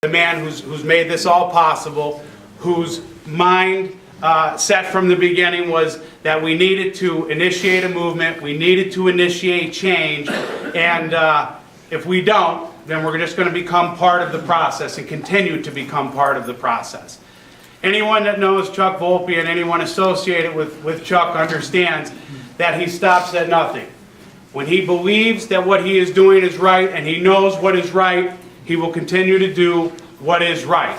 the man who's made this all possible, whose mind set from the beginning was that we needed to initiate a movement, we needed to initiate change, and if we don't, then we're just going to become part of the process and continue to become part of the process. Anyone that knows Chuck Volpe and anyone associated with Chuck understands that he stops at nothing. When he believes that what he is doing is right and he knows what is right, he will continue to do what is right.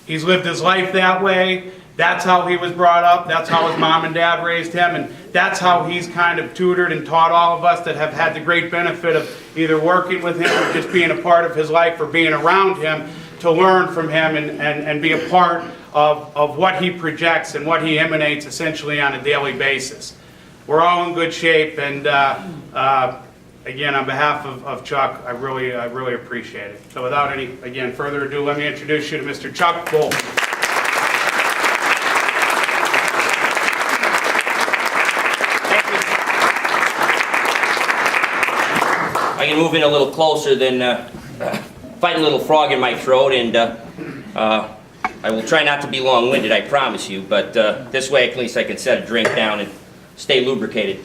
He's lived his life that way. That's how he was brought up. That's how his mom and dad raised him. And that's how he's kind of tutored and taught all of us that have had the great benefit of either working with him or just being a part of his life or being around him to learn from him and be a part of what he projects and what he emanates essentially on a daily basis. We're all in good shape, and again, on behalf of Chuck, I really appreciate it. So without any, again, further ado, let me introduce you to Mr. Chuck Volpe. I can move in a little closer than fight a little frog in my throat, and I will try not to be long-winded, I promise you, but this way at least I can set a drink down and stay lubricated.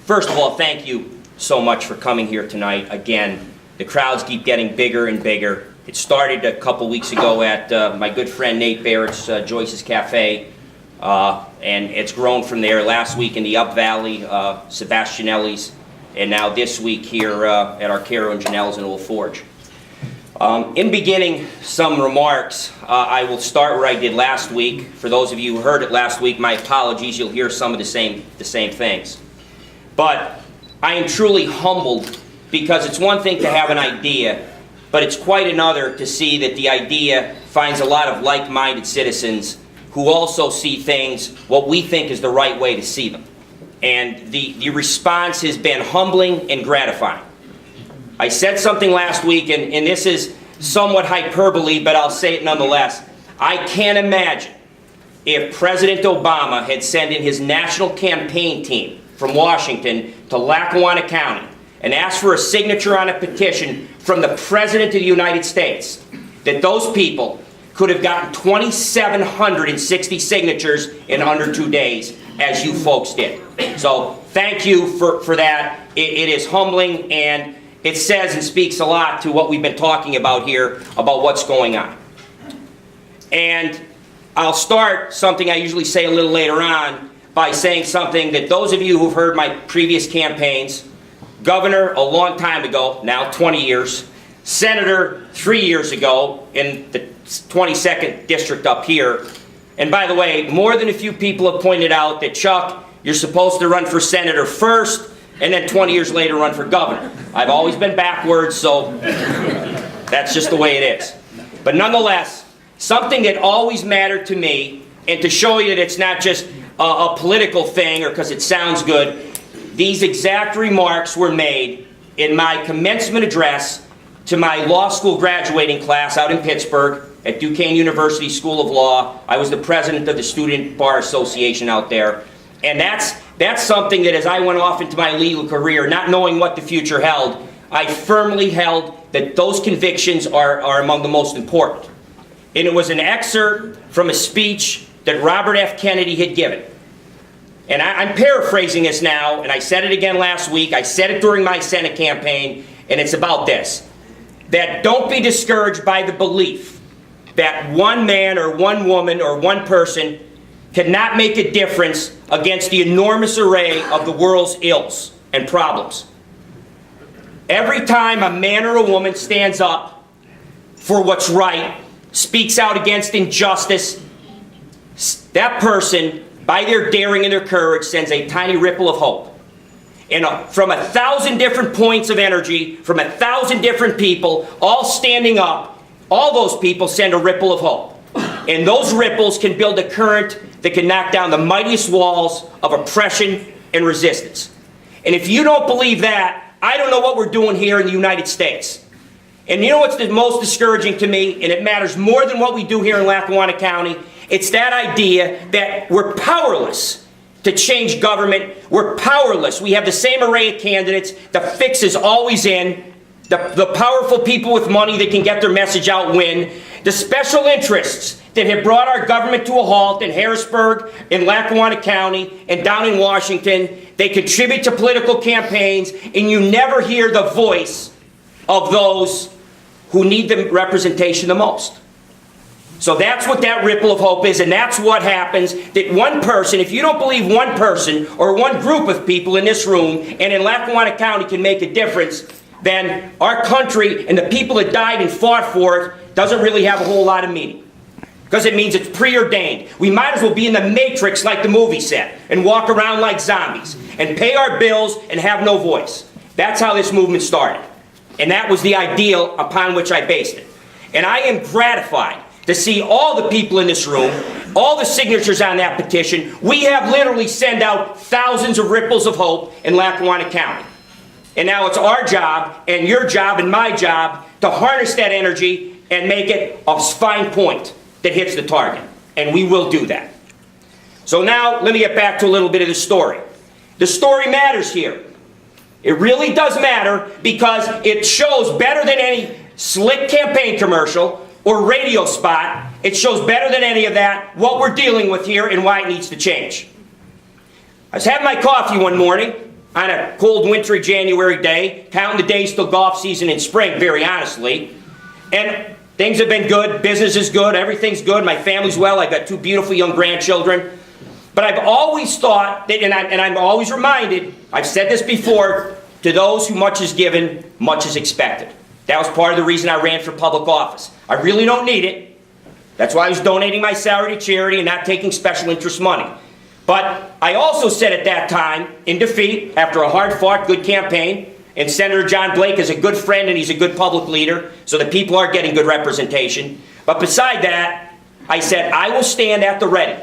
First of all, thank you so much for coming here tonight. Again, the crowds keep getting bigger and bigger. It started a couple weeks ago at my good friend Nate Barrett's Joyce's Cafe, and it's grown from there. Last week in the Up Valley, Sebastianelli's, and now this week here at our Caro and Janelle's in Old Forge. In beginning some remarks, I will start where I did last week. For those of you who heard it last week, my apologies, you'll hear some of the same things. But I am truly humbled, because it's one thing to have an idea, but it's quite another to see that the idea finds a lot of like-minded citizens who also see things what we think is the right way to see them. And the response has been humbling and gratifying. I said something last week, and this is somewhat hyperbole, but I'll say it nonetheless. I can't imagine if President Obama had sent in his national campaign team from Washington to Lackawanna County and asked for a signature on a petition from the President of the United States, that those people could have gotten 2,760 signatures in under 2 days, as you folks did. So thank you for that. It is humbling, and it says and speaks a lot to what we've been talking about here, about what's going on. And I'll start something I usually say a little later on by saying something that those of you who've heard my previous campaigns, governor a long time ago, now 20 years, senator 3 years ago in the 22nd district up here. And by the way, more than a few people have pointed out that, Chuck, you're supposed to run for senator first and then 20 years later run for governor. I've always been backwards, so that's just the way it is. But nonetheless, something that always mattered to me, and to show you that it's not just a political thing or because it sounds good, these exact remarks were made in my commencement address to my law school graduating class out in Pittsburgh at Duquesne University School of Law. I was the president of the Student Bar Association out there. And that's something that as I went off into my legal career, not knowing what the future held, I firmly held that those convictions are among the most important. And it was an excerpt from a speech that Robert F. Kennedy had given. And I'm paraphrasing this now, and I said it again last week. I said it during my Senate campaign, and it's about this: that don't be discouraged by the belief that one man or one woman or one person cannot make a difference against the enormous array of the world's ills and problems. Every time a man or a woman stands up for what's right, speaks out against injustice, that person, by their daring and their courage, sends a tiny ripple of hope. And from 1,000 different points of energy, from 1,000 different people, all standing up, all those people send a ripple of hope. And those ripples can build a current that can knock down the mightiest walls of oppression and resistance. And if you don't believe that, I don't know what we're doing here in the United States. And you know what's the most discouraging to me, and it matters more than what we do here in Lackawanna County? It's that idea that we're powerless to change government. We're powerless. We have the same array of candidates. The fix is always in. The powerful people with money that can get their message out win. The special interests that have brought our government to a halt in Harrisburg, in Lackawanna County, and down in Washington, they contribute to political campaigns, and you never hear the voice of those who need the representation the most. So that's what that ripple of hope is, and that's what happens, that one person, if you don't believe one person or one group of people in this room and in Lackawanna County can make a difference, then our country and the people that died and fought for it doesn't really have a whole lot of meaning. Because it means it's preordained. We might as well be in the Matrix like the movie said and walk around like zombies and pay our bills and have no voice. That's how this movement started. And that was the ideal upon which I based it. And I am gratified to see all the people in this room, all the signatures on that petition. We have literally sent out thousands of ripples of hope in Lackawanna County. And now it's our job and your job and my job to harness that energy and make it a fine point that hits the target. And we will do that. So now let me get back to a little bit of the story. The story matters here. It really does matter because it shows better than any slick campaign commercial or radio spot. It shows better than any of that what we're dealing with here and why it needs to change. I was having my coffee one morning on a cold, wintry January day, counting the days till golf season in spring, very honestly. And things have been good, business is good, everything's good, my family's well, I've got 2 beautiful young grandchildren. But I've always thought, that, and I'm always reminded, I've said this before, to those who much is given, much is expected. That was part of the reason I ran for public office. I really don't need it. That's why I was donating my salary to charity and not taking special interest money. But I also said at that time, in defeat, after a hard-fought, good campaign, and Senator John Blake is a good friend and he's a good public leader, so the people are getting good representation. But beside that, I said, I will stand at the ready.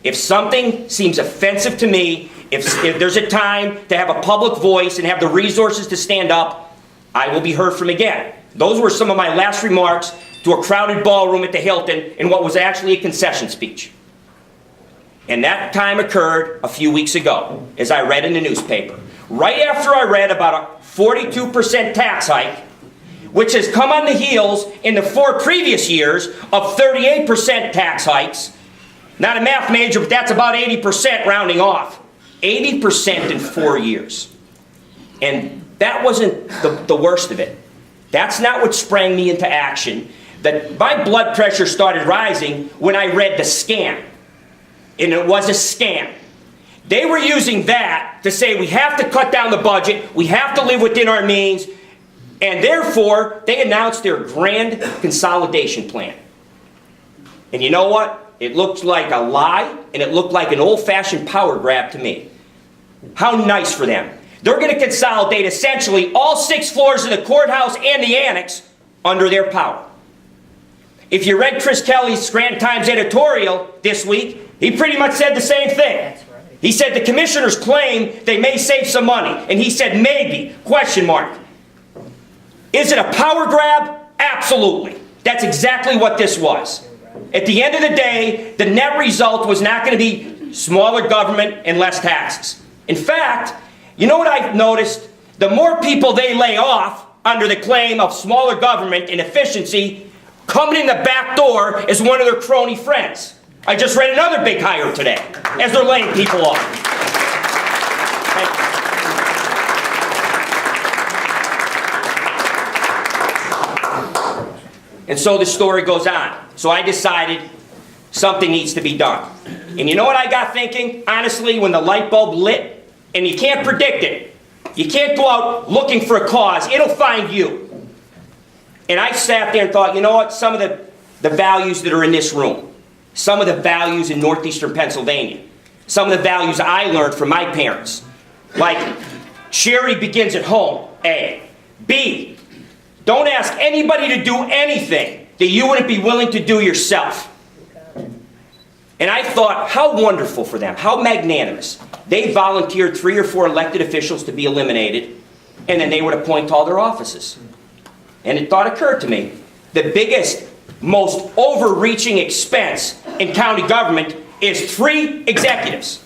If something seems offensive to me, if there's a time to have a public voice and have the resources to stand up, I will be heard from again. Those were some of my last remarks to a crowded ballroom at the Hilton in what was actually a concession speech. And that time occurred a few weeks ago, as I read in the newspaper. Right after I read about a 42% tax hike, which has come on the heels in the 4 previous years of 38% tax hikes. Not a math major, but that's about 80% rounding off. 80% in 4 years. And that wasn't the worst of it. That's not what sprang me into action. That my blood pressure started rising when I read the scam. And it was a scam. They were using that to say we have to cut down the budget, we have to live within our means, and therefore they announced their grand consolidation plan. And you know what? It looked like a lie, and it looked like an old-fashioned power grab to me. How nice for them. They're going to consolidate essentially all 6 floors of the courthouse and the annex under their power. If you read Chris Kelly's Scranton Times editorial this week, he pretty much said the same thing. That's right. He said the commissioners claim they may save some money, and he said maybe, question mark. Is it a power grab? Absolutely. That's exactly what this was. At the end of the day, the net result was not going to be smaller government and less taxes. In fact, you know what I've noticed? The more people they lay off under the claim of smaller government and efficiency, coming in the back door is one of their crony friends. I just read another big hire today as they're laying people off. And so the story goes on. So I decided something needs to be done. And you know what I got thinking? Honestly, when the light bulb lit, and you can't predict it. You can't go out looking for a cause. It'll find you. And I sat there and thought, you know what? Some of the values that are in this room, some of the values in northeastern Pennsylvania, some of the values I learned from my parents, like charity begins at home, A. B, don't ask anybody to do anything that you wouldn't be willing to do yourself. And I thought, how wonderful for them, how magnanimous. They volunteered 3 or 4 elected officials to be eliminated, and then they would appoint all their offices. And the thought occurred to me, the biggest, most overreaching expense in county government is 3 executives.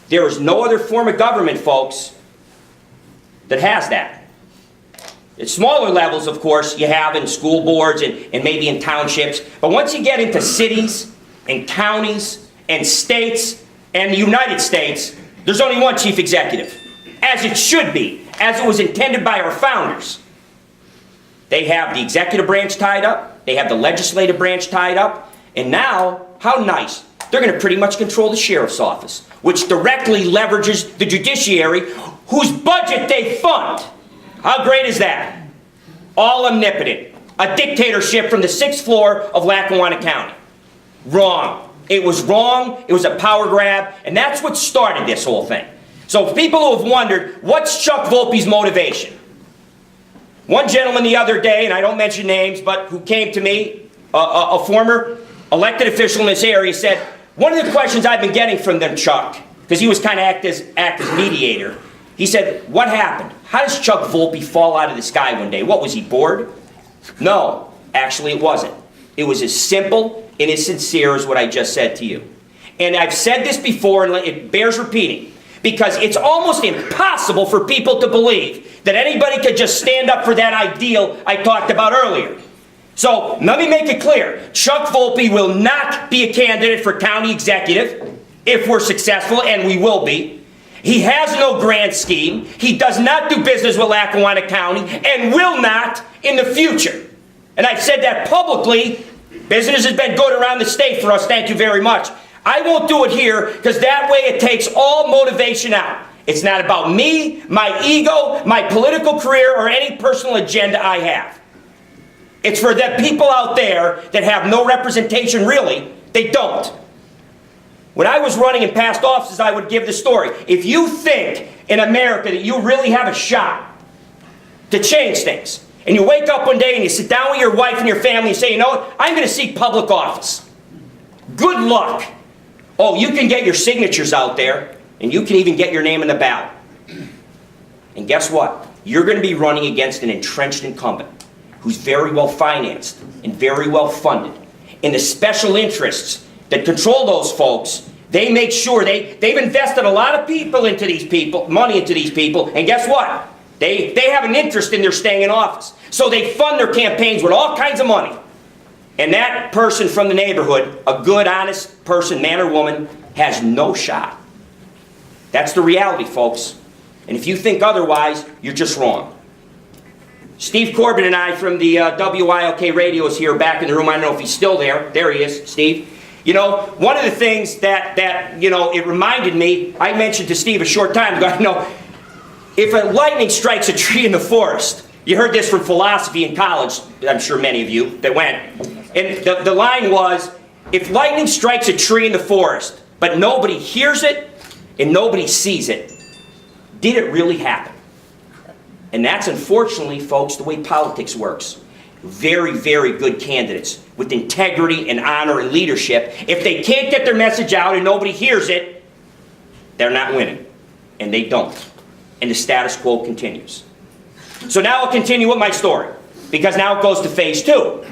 There is no other form of government, folks, that has that. At smaller levels, of course, you have in school boards and maybe in townships. But once you get into cities and counties and states and the United States, there's only one chief executive, as it should be, as it was intended by our founders. They have the executive branch tied up, they have the legislative branch tied up, and now, how nice, they're going to pretty much control the sheriff's office, which directly leverages the judiciary, whose budget they fund. How great is that? All omnipotent. A dictatorship from the 6th floor of Lackawanna County. Wrong. It was wrong, it was a power grab, and that's what started this whole thing. So people who have wondered, what's Chuck Volpe's motivation? One gentleman the other day, and I don't mention names, but who came to me, a former elected official in this area, said, one of the questions I've been getting from them, Chuck, because he was kind of act as mediator, he said, what happened? How does Chuck Volpe fall out of the sky one day? What, was he bored? No, actually it wasn't. It was as simple and as sincere as what I just said to you. And I've said this before, and it bears repeating, because it's almost impossible for people to believe that anybody could just stand up for that ideal I talked about earlier. So let me make it clear. Chuck Volpe will not be a candidate for county executive if we're successful, and we will be. He has no grand scheme. He does not do business with Lackawanna County and will not in the future. And I've said that publicly. Business has been good around the state for us, thank you very much. I won't do it here because that way it takes all motivation out. It's not about me, my ego, my political career, or any personal agenda I have. It's for the people out there that have no representation, really. They don't. When I was running in past offices, I would give the story. If you think in America that you really have a shot to change things, and you wake up one day and you sit down with your wife and your family and say, you know what, I'm going to seek public office. Good luck. Oh, you can get your signatures out there, and you can even get your name in the ballot. And guess what? You're going to be running against an entrenched incumbent who's very well financed and very well funded. And the special interests that control those folks, they make sure they've invested a lot of people into these people, money into these people, and guess what? They have an interest in their staying in office. So they fund their campaigns with all kinds of money. And that person from the neighborhood, a good, honest person, man or woman, has no shot. That's the reality, folks. And if you think otherwise, you're just wrong. Steve Corbin and I from the WILK radio is here back in the room. I don't know if he's still there. There he is, Steve. You know, one of the things that you know, it reminded me, I mentioned to Steve a short time ago, you know, if a lightning strikes a tree in the forest, you heard this from philosophy in college, I'm sure many of you that went, and the line was, if lightning strikes a tree in the forest, but nobody hears it and nobody sees it, did it really happen? And that's unfortunately, folks, the way politics works. Very, very good candidates with integrity and honor and leadership, if they can't get their message out and nobody hears it, they're not winning. And they don't. And the status quo continues. So now I'll continue with my story, because now it goes to phase 2.